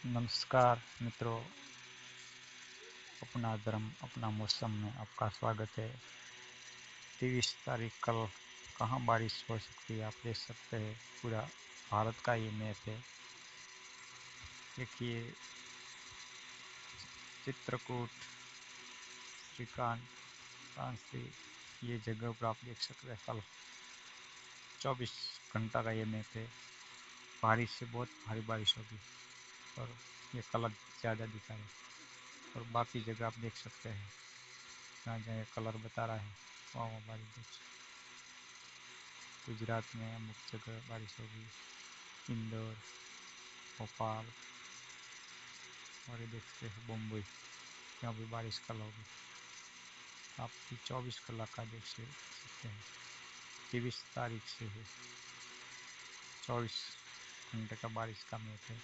नमस्कार मित्रों, अपना धर्म अपना मौसम में आपका स्वागत है। 23 तारीख कल कहाँ बारिश हो सकती है, आप देख सकते हैं। पूरा भारत का ये मैप है। देखिए, चित्रकूट, श्रीकांत, कांसी, ये जगह पर आप देख सकते हैं। कल 24 घंटा का ये मैप है। बारिश से बहुत भारी बारिश होगी और ये कलर ज़्यादा दिखा है। और बाकी जगह आप देख सकते हैं, जहाँ जहाँ ये कलर बता रहा है वहाँ बारिश देख सकते हैं। गुजरात में अमुक जगह बारिश होगी, इंदौर, भोपाल और ये देखते हैं मुंबई, यहाँ भी बारिश कल होगी। आप भी 24 घंटा का देख सकते हैं। 23 तारीख से है, 24 घंटे का बारिश का मैप है।